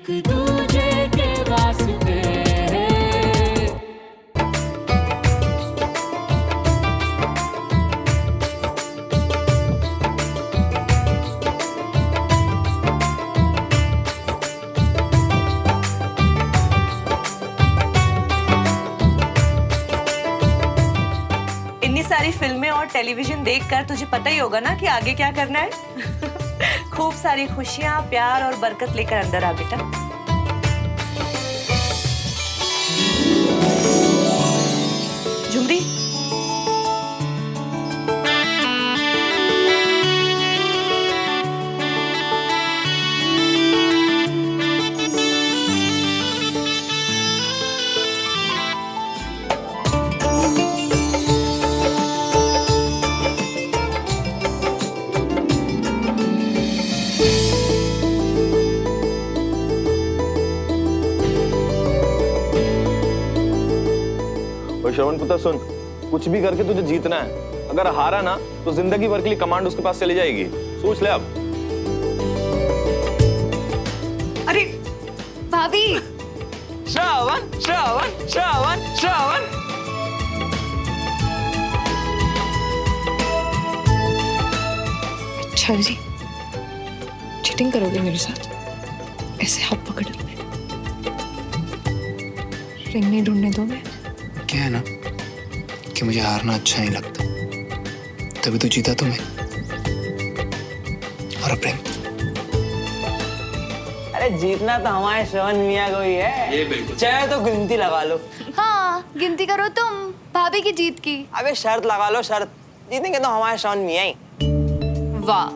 एक दूजे के वास्ते। इतनी सारी फिल्में और टेलीविजन देखकर तुझे पता ही होगा ना कि आगे क्या करना है। खूब सारी खुशियां, प्यार और बरकत लेकर अंदर आ बेटा। झुमरी, श्रवण पुत्र सुन, कुछ भी करके तुझे जीतना है। अगर हारा ना तो जिंदगी भर के लिए कमांड उसके पास चली जाएगी। सोच ले अब। अरे भाभी। श्रावण श्रावण श्रावण श्रावण। अच्छा जी, चीटिंग करोगे मेरे साथ? ऐसे हाथ पकड़ लो। रिंग नहीं ढूंढने दोगे? क्या है ना कि मुझे हारना अच्छा नहीं लगता, तभी तो जीता तुम्हें। और प्रेम, अरे जीतना तो हमारे श्रवण मियाँ को ही है। ये बिल्कुल। चाहे तो गिनती लगा लो। हाँ, गिनती करो तुम भाभी की जीत की। अबे शर्त लगा लो, शर्त। जीतेंगे तो हमारे श्रवण मियाँ ही। वाह,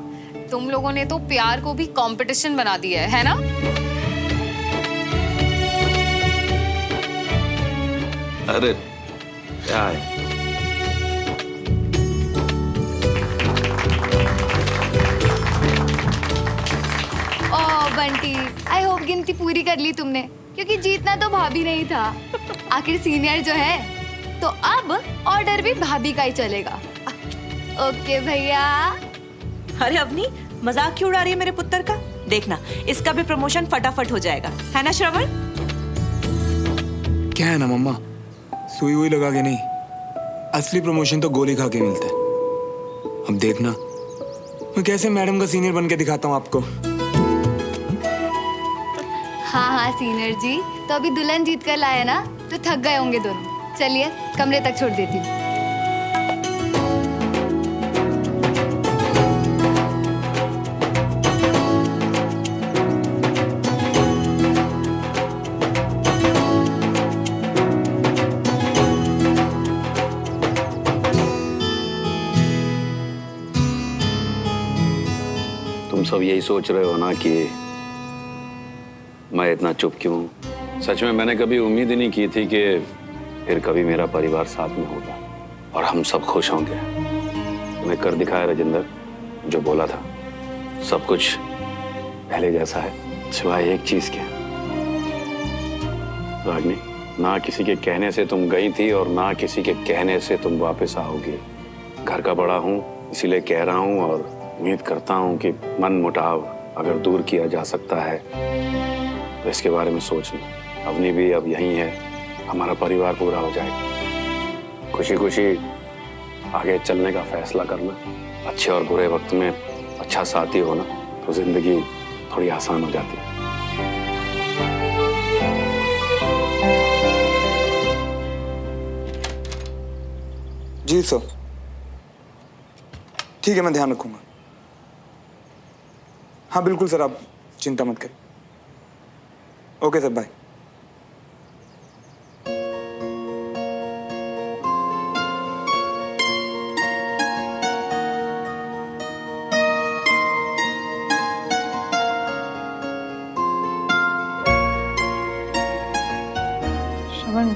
तुम लोगों ने तो प्यार को भी कंपटीशन बना दिया है ना? अरे क्या है? ओह बंटी, आई होप गिनती पूरी कर ली तुमने, क्योंकि जीतना तो भाभी नहीं था। आखिर सीनियर जो है, तो अब ऑर्डर भी भाभी का ही चलेगा। ओके भैया। अरे अवनी, मजाक क्यों उड़ा रही है मेरे पुत्र का? देखना, इसका भी प्रमोशन फटाफट हो जाएगा, है ना श्रवण? क्या है ना मम्मा, सुई हुई लगा के नहीं, असली प्रमोशन तो गोली खा के मिलता है। अब देखना मैं कैसे मैडम का सीनियर बन के दिखाता हूँ आपको। हाँ हाँ सीनियर जी, तो अभी दुल्हन जीत कर लाए ना, तो थक गए होंगे दोनों। चलिए कमरे तक छोड़ देती हूँ। तुम सब यही सोच रहे हो ना कि मैं इतना चुप क्यों हूं? सच में मैंने कभी उम्मीद ही नहीं की थी कि फिर कभी मेरा परिवार साथ में होगा और हम सब खुश होंगे। तुम्हें कर दिखाया राजेंद्र, जो बोला था। सब कुछ पहले जैसा है, सिवाय एक चीज के। रागिनी, ना किसी के कहने से तुम गई थी और ना किसी के कहने से तुम वापस आओगी। घर का बड़ा हूं, इसीलिए कह रहा हूं और उम्मीद करता हूं कि मन मुटाव अगर दूर किया जा सकता है तो इसके बारे में सोच लो। अवनी भी अब यहीं है, हमारा परिवार पूरा हो जाएगा। खुशी खुशी आगे चलने का फैसला करना। अच्छे और बुरे वक्त में अच्छा साथी होना तो जिंदगी थोड़ी आसान हो जाती है। जी सर, ठीक है, मैं ध्यान रखूंगा। हाँ बिल्कुल सर, आप चिंता मत करें। Okay sir, bye. श्रवण,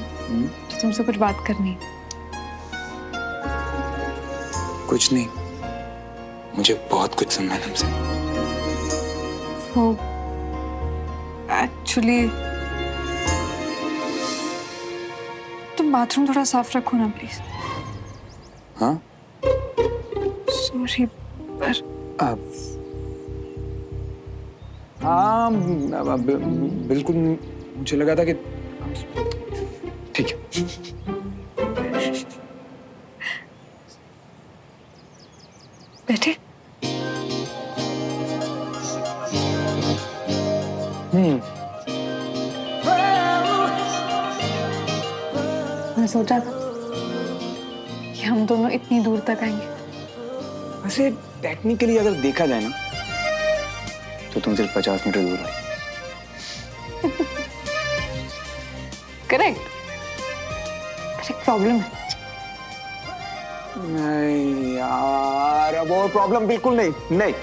तुमसे कुछ बात करनी है। कुछ नहीं, मुझे बहुत कुछ सुनना है तुमसे। वो एक्चुअली तुम बाथरूम थोड़ा साफ रखो ना प्लीज। हाँ सॉरी, पर अब हाँ बिल्कुल, मुझे लगा था कि ठीक है। बैठे। मैं सोचा था कि हम दोनों इतनी दूर तक आएंगे। वैसे टेक्निकली अगर देखा जाए ना तो तुम सिर्फ 50 मीटर दूर आई। करेक्ट, प्रॉब्लम है। नहीं यार, अब और प्रॉब्लम बिल्कुल नहीं, नहीं।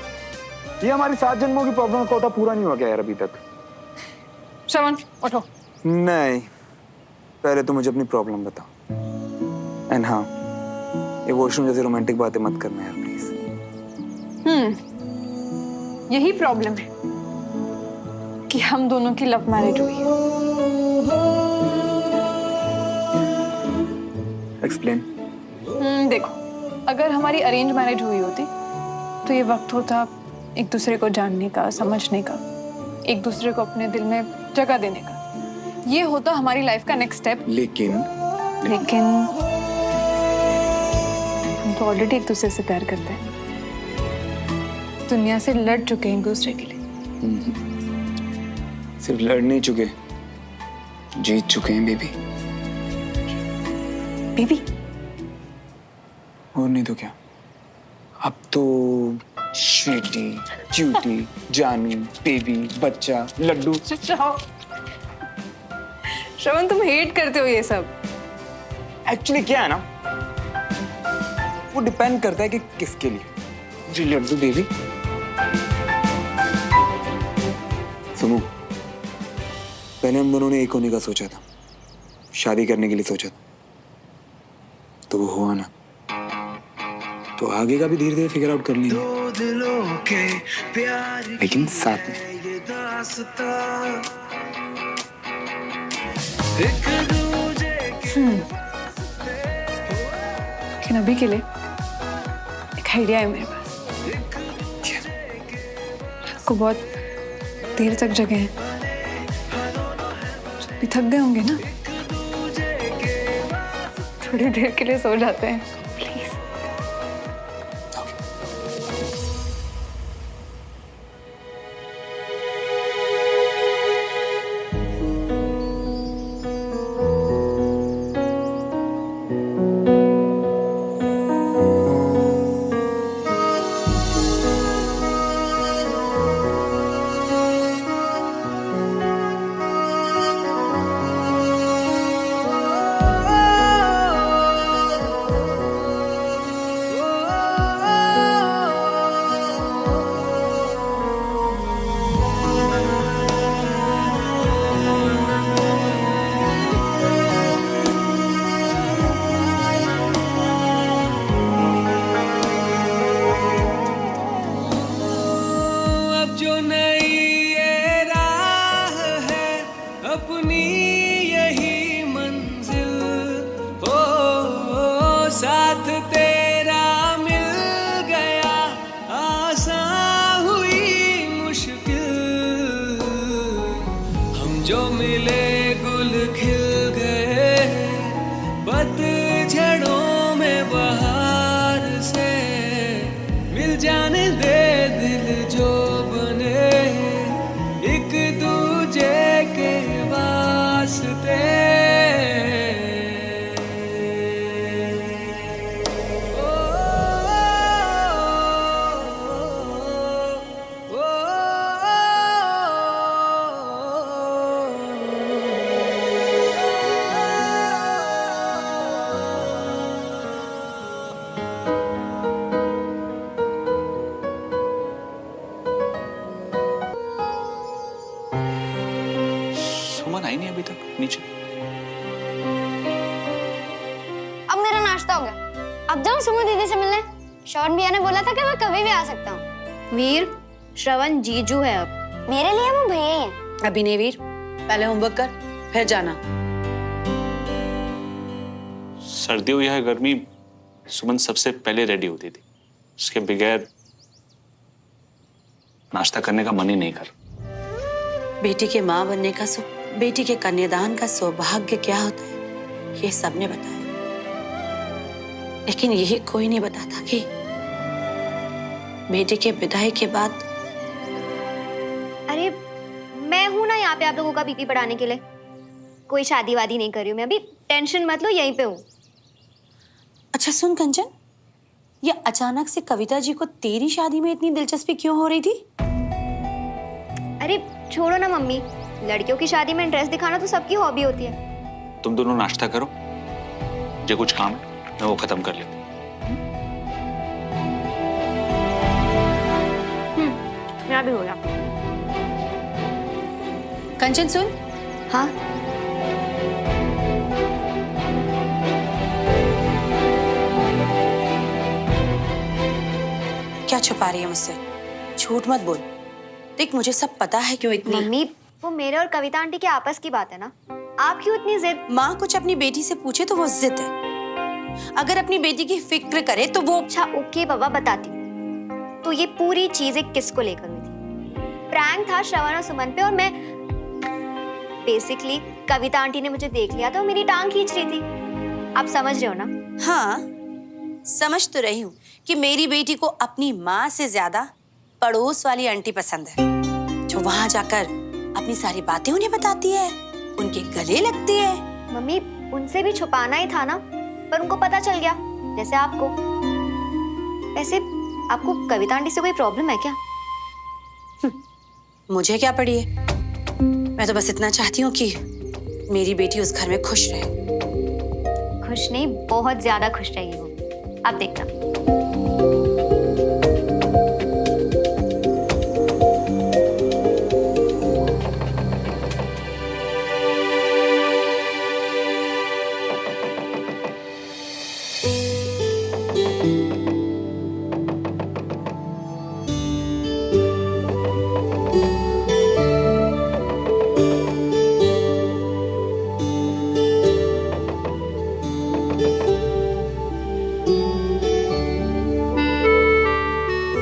ये हमारी 7 जन्मों की प्रॉब्लम का कोटा पूरा नहीं हुआ क्या यार अभी तक? श्रवण उठो। नहीं, पहले तो मुझे अपनी प्रॉब्लम बता। एंड हाँ, ये वॉशरूम जैसे रोमांटिक बातें मत करना यार प्लीज। यही प्रॉब्लम है कि हम दोनों की लव मैरिज हुई है। एक्सप्लेन। देखो, अगर हमारी अरेंज मैरिज हुई होती तो ये वक्त होता एक दूसरे को जानने का, समझने का, एक दूसरे को अपने दिल में जगह देने का। ये होता हमारी लाइफ का नेक्स्ट स्टेप। लेकिन हम तो ऑलरेडी एक दूसरे से प्यार करते हैं, दुनिया से लड़ चुके हैं एक दूसरे के लिए। सिर्फ लड़ नहीं चुके, जीत चुके हैं बेबी। बेबी? और नहीं तो क्या, अब तो स्वीटी, क्यूटी, जानू, बेबी, बच्चा, लड्डू। श्रवण, तुम हेट करते हो ये सब। एक्चुअली क्या है ना, वो डिपेंड करता है कि किसके लिए। जी लड्डू बेबी, सुनो, पहले हम दोनों ने एक होने का सोचा था, शादी करने के लिए सोचा था, तो वो हुआ ना, तो आगे का भी धीरे धीरे फिगर आउट कर लेंगे, लेकिन साथ में। लेकिन अभी के लिए एक आइडिया है मेरे पास। आपको बहुत देर तक जगे हैं, तो भी थक गए होंगे ना, थोड़ी देर के लिए सो जाते हैं प्लीज। अपनी यही मंजिल हो, साथ तेरा मिल गया, आसान हुई मुश्किल, हम जो मिले गुल खिल गए, पतझड़ों में बहार से, मिल जाने दे दिल जो बने एक दूजे के वास्ते। सुमन आई नहीं अभी तक नीचे। अब मेरा नाश्ता हो गया, अब जाऊं सुमन दीदी से मिलने। श्रवण भैया ने बोला था कि मैं कभी भी आ सकता हूँ। वीर, श्रवण जीजू है अब, मेरे लिए वो भैया ही हैं। अभी नहीं वीर, पहले होमवर्क कर फिर जाना। सर्दी हो या गर्मी, सुमन सबसे पहले रेडी होती थी, उसके बगैर नाश्ता करने का मन ही नहीं कर। बेटी के माँ बनने का सुख, बेटी के कन्यादान का सौभाग्य क्या होता है, ये सबने बताया। लेकिन यही कोई नहीं बताता कि बेटी के विदाई के बाद। अरे मैं हूं ना यहाँ पे आप लोगों का बीपी बढ़ाने के लिए। कोई शादी वादी नहीं कर रही हूँ मैं अभी, टेंशन मत लो, यहीं पे हूँ। अच्छा सुन कंचन, ये अचानक से कविता जी को तेरी शादी में इतनी दिलचस्पी क्यों हो रही थी? अरे छोड़ो ना मम्मी, लड़कियों की शादी में इंटरेस्ट दिखाना तो सबकी हॉबी होती है। तुम दोनों नाश्ता करो, जो कुछ काम है मैं वो खत्म कर लेता हूँ। यहाँ भी हो गया। कंचन सुन, हाँ क्या छुपा रही है मुझसे? झूठ मत बोल। देख मुझे सब पता है क्यों इतनी। मम्मी, वो मेरे और कविता आंटी के आपस की बात है ना, आप क्यों इतनी जिद? माँ कुछ अपनी बेटी से पूछे तो वो जिद है, अगर अपनी बेटी की फिक्र करे तो वो। अच्छा ओके बाबा, बताती हूँ। तो ये पूरी चीजें किसको लेकर हुई थी? प्रैंक था श्रवण और सुमन पे, और मैं बेसिकली कविता आंटी ने मुझे देख लिया तो मेरी टांग खींच रही थी। आप समझ रहे हो ना? हाँ समझ तो रही हूँ कि मेरी बेटी को अपनी माँ से ज्यादा पड़ोस वाली आंटी पसंद है, जो वहां जाकर अपनी सारी बातें उन्हें बताती है, उनके गले लगती है। मम्मी उनसे भी छुपाना ही था ना, पर उनको पता चल गया, जैसे आपको। वैसे आपको कविता आंटी से कोई प्रॉब्लम है क्या? मुझे क्या पड़ी है, मैं तो बस इतना चाहती हूँ कि मेरी बेटी उस घर में खुश रहे। खुश नहीं, बहुत ज्यादा खुश रहेगी वो, अब देखना।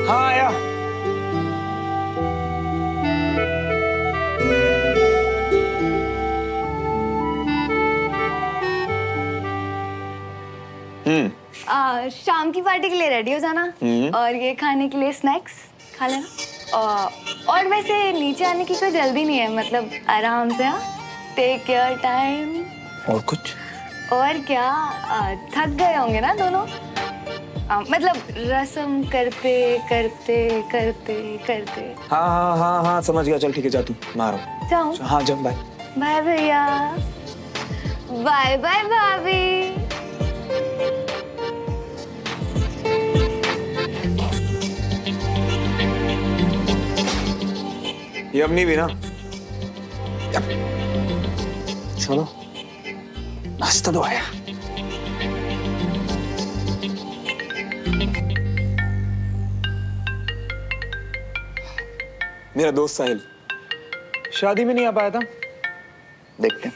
हाँ आया। शाम की पार्टी के लिए रेडी हो जाना, और ये खाने के लिए स्नैक्स खा लेना। और वैसे नीचे आने की कोई जल्दी नहीं है, मतलब आराम से। हाँ, टेक योर टाइम। और कुछ? और क्या, थक गए होंगे ना दोनों, मतलब रस्म करते करते करते करते। हाँ हाँ हाँ हाँ समझ गया, चल ठीक है, जा तू, मारो। जाऊँ? हाँ जब, बाय बाय भैया। बाय बाय भाभी। ये अपनी भी ना। चलो नाश्ता तो आया। मेरा दोस्त साहिल शादी में नहीं आ पाया था, देखते हैं।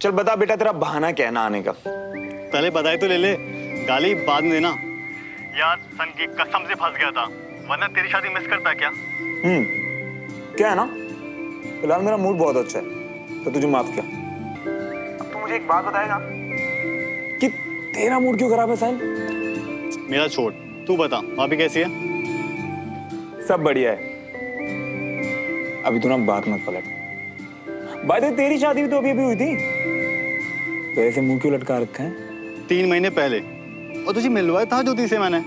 चल बता बेटा, तेरा बहाना क्या है ना आने का? पहले बधाई तो ले ले, गाली बाद में देना। यार सन की कसम से फंस गया था, वरना तेरी शादी मिस करता क्या? क्या है ना, फिलहाल मेरा मूड बहुत अच्छा है, तो तुझे माफ किया। अब तू मुझे एक बात बताएगा कि तेरा मूड क्यों खराब है साहिल? मेरा छोड़, तू बता भाभी कैसी है? सब बढ़िया है। अभी तू ना बात मत पलट। बात है, तेरी शादी भी तो अभी हुई थी, तो ऐसे मुंह क्यों लटका रखा है? 3 महीने पहले, और तुझे मिलवाया था ज्योति से मैंने।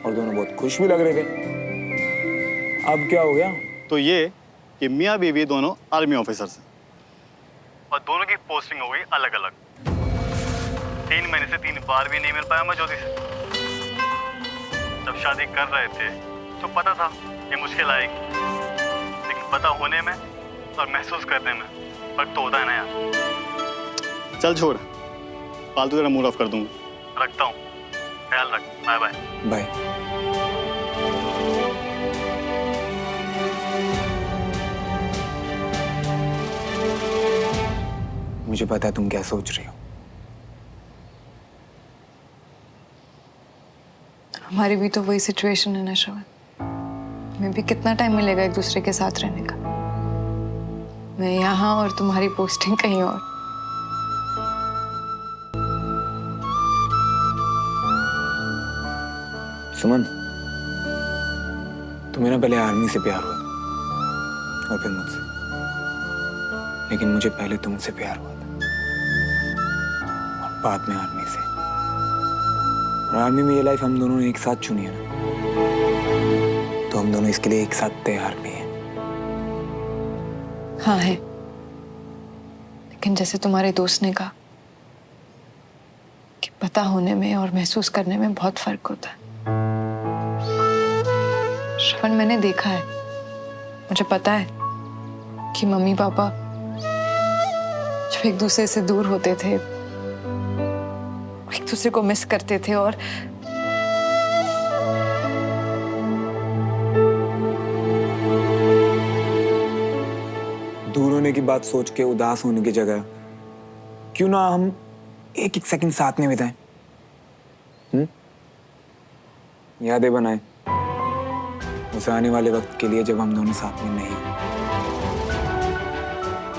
और दोनों बहुत खुश भी लग रहे थे। अब क्या हो गया? तो ये कि मियाँ बीवी दोनों आर्मी ऑफिसर्स हैं, और दोनों की पोस्टिंग हो गई अलग अलग। 3 महीने से 3 बार भी नहीं मिल पाया मैं ज्योति से। जब शादी कर रहे थे तो पता था ये मुश्किल आएगी, लेकिन पता होने में और महसूस करने में फर्क तो होता है ना यार। चल छोड़, फालतू तेरा मूड ऑफ कर दूंगा। रखता हूँ, ख्याल रख, बाय बाय। बाय। मुझे पता है तुम क्या सोच रही हो। हमारी भी तो वही सिचुएशन है ना श्रवण, हमें भी कितना टाइम मिलेगा एक दूसरे के साथ रहने का। मैं यहाँ और तुम्हारी पोस्टिंग कहीं और। सुमन, तुम्हें ना पहले आर्मी से प्यार हुआ था और फिर मुझसे, लेकिन मुझे पहले तुमसे प्यार हुआ था और बाद में आर्मी से। और आर्मी में ये लाइफ हम दोनों ने एक साथ चुनी है ना, तो हम दोनों इसके लिए एक साथ तैयार भी हैं। हाँ है, लेकिन जैसे तुम्हारे दोस्त ने कहा कि पता होने में और महसूस करने में बहुत फर्क होता है। श्रवण, मैंने देखा है, मुझे पता है कि मम्मी पापा जब एक दूसरे से दूर होते थे, एक दूसरे को मिस करते थे और दूर होने की बात सोच के उदास होने की जगह क्यों ना हम एक एक सेकंड साथ में बिताएं, यादें बनाएं उस आने वाले वक्त के लिए जब हम दोनों साथ में नहीं।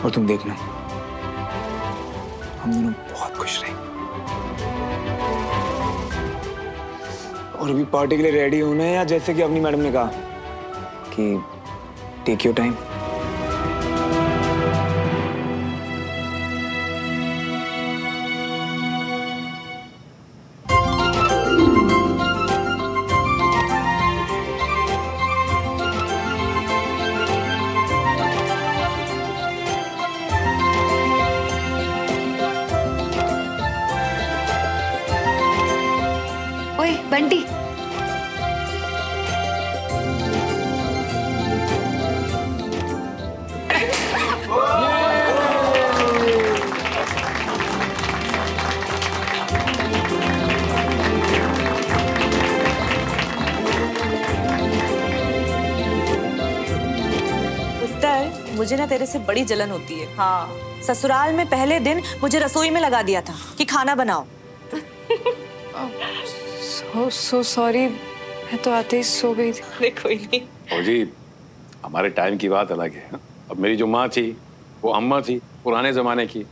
और तुम देखना, हम दोनों बहुत खुश रहेंगे। और अभी पार्टी के लिए रेडी होना है, या जैसे कि अपनी मैडम ने कहा कि टेक योर टाइम। ओए बंटी, उत्तर, मुझे ना तेरे से बड़ी जलन होती है। हाँ, ससुराल में पहले दिन मुझे रसोई में लगा दिया था कि खाना बनाओ। सो सॉरी, मैं तो आते ही सो गई थी। अरे कोई नहीं। और जी, हमारे टाइम की बात अलग है। अब मेरी जो माँ थी वो अम्मा थी, पुराने जमाने की।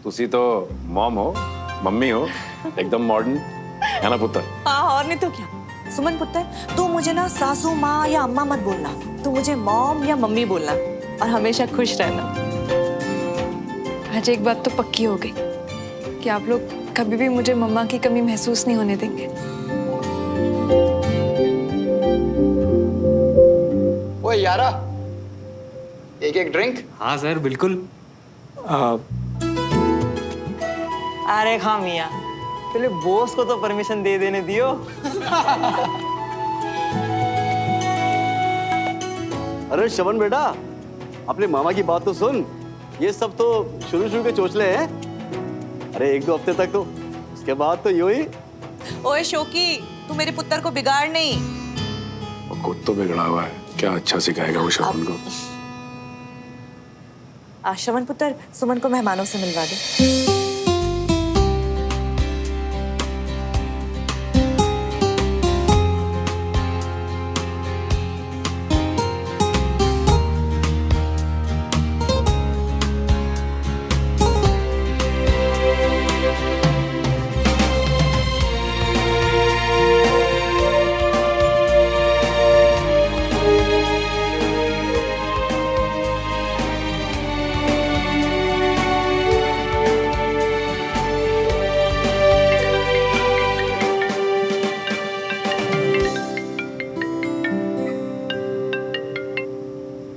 तुसी तो मॉम हो, मम्मी हो, एकदम मॉडर्न है ना पुत्र? हाँ, और नहीं तो क्या। सुमन पुत्र, तू मुझे ना सासू माँ या अम्मा मत बोलना, तू मुझे मॉम या मम्मी बोलना और हमेशा खुश रहना। आज एक बात तो पक्की हो गई कि आप लोग कभी भी मुझे मम्मा की कमी महसूस नहीं होने देंगे। ओए यारा, एक एक ड्रिंक। हाँ सर, बिल्कुल। अरे हाँ मियाँ, पहले बॉस को तो परमिशन दे देने दियो। अरे श्रवण बेटा, अपने मामा की बात तो सुन। ये सब तो शुरू के चोचले हैं। अरे एक दो हफ्ते तक तो, उसके बाद तो यूं ही। ओए शोकी, तू मेरे पुत्र को बिगाड़ नहीं। वो खुद तो बिगड़ा हुआ है, क्या अच्छा सिखाएगा वो श्रवण को। श्रवण पुत्र, सुमन को मेहमानों से मिलवा दे।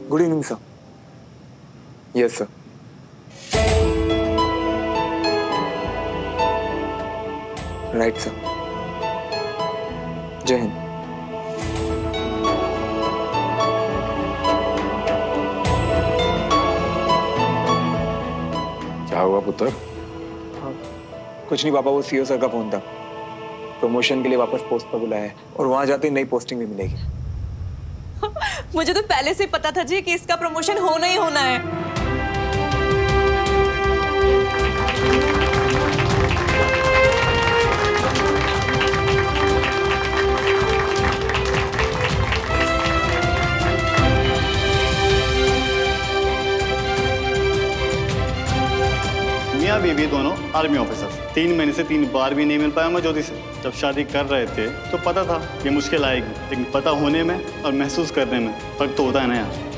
Good evening sir. Yes sir. Right sir. जय हिंद। क्या हुआ पुत्र? कुछ नहीं पापा, वो सीओ सर का फोन था। प्रमोशन के लिए वापस पोस्ट पर बुलाया है और वहां जाते ही नई पोस्टिंग भी मिलेगी। मुझे तो पहले से ही पता था जी कि इसका प्रमोशन होना ही होना है। मियाँ बीवी दोनों आर्मी ऑफिसर। 3 महीने से 3 बार भी नहीं मिल पाया मैं ज्योति से। जब शादी कर रहे थे तो पता था ये मुश्किल आएगी, लेकिन पता होने में और महसूस करने में फर्क तो होता है ना यार।